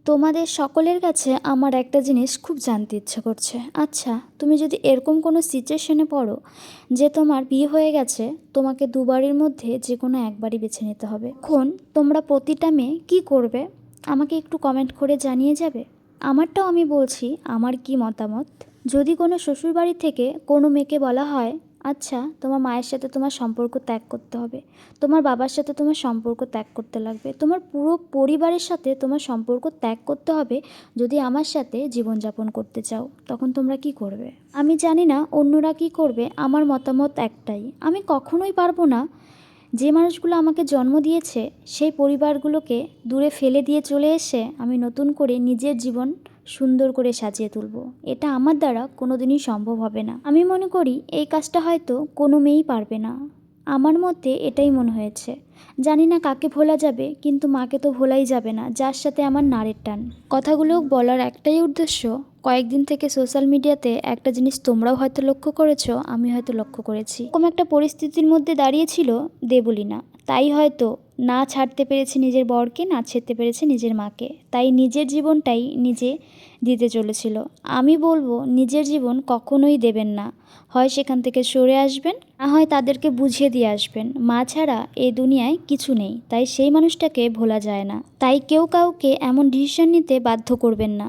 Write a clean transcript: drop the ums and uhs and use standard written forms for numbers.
তোমাদের সকলের কাছে আমার একটা জিনিস খুব জানতে ইচ্ছে করছে। আচ্ছা, তুমি যদি এরকম কোনো সিচুয়েশনে পড়ো যে তোমার বিয়ে হয়ে গেছে, তোমাকে দুবারের মধ্যে যে কোনো একবারই বেছে নিতে হবে, এখন তোমরা প্রতিটা মেয়ে কী করবে? আমাকে একটু কমেন্ট করে জানিয়ে যাবে। আমারটাও আমি বলছি আমার কি মতামত। যদি কোনো শ্বশুরবাড়ি থেকে কোনো মেয়েকে বলা হয়, আচ্ছা তোমার মায়ের সাথে তোমার সম্পর্ক ত্যাগ করতে হবে, তোমার বাবার সাথে তোমার সম্পর্ক ত্যাগ করতে লাগবে, তোমার পুরো পরিবারের সাথে তোমার সম্পর্ক ত্যাগ করতে হবে যদি আমার সাথে জীবনযাপন করতে চাও, তখন তোমরা কি করবে? আমি জানি না অন্যরা কি করবে, আমার মতামত একটাই, আমি কখনোই পারবো না যে মানুষগুলো আমাকে জন্ম দিয়েছে সেই পরিবারগুলোকে দূরে ফেলে দিয়ে চলে এসে আমি নতুন করে নিজের জীবন সুন্দর করে সাজিয়ে তুলব। এটা আমার দ্বারা কোনোদিনই সম্ভব হবে না। আমি মনে করি এই কাজটা হয়তো কোনো মেয়েই পারবে না। আমার মতে এটাই মনে হয়েছে। জানি না কাকে ভোলা যাবে, কিন্তু মাকে তো ভোলাই যাবে না, যার সাথে আমার নাড়ের টান। কথাগুলো বলার একটাই উদ্দেশ্য, কয়েকদিন থেকে সোশ্যাল মিডিয়াতে একটা জিনিস তোমরাও হয়তো লক্ষ্য করেছো, আমি হয়তো লক্ষ্য করেছি। এরকম একটা পরিস্থিতির মধ্যে দাঁড়িয়েছিল দেবলীনা, তাই হয়তো না ছাড়তে পেরেছে নিজের বরকে, না ছেড়তে পেরেছে নিজের মাকে, তাই নিজের জীবনটাই নিজে দিতে চলেছিল। আমি বলবো নিজের জীবন কখনোই দেবেন না, হয় সেখান থেকে সরে আসবেন, না হয় তাদেরকে বুঝিয়ে দিয়ে আসবেন মা ছাড়া এই দুনিয়ায় কিছু নেই, তাই সেই মানুষটাকে ভোলা যায় না। তাই কেউ কাউকে এমন ডিসিশন নিতে বাধ্য করবেন না।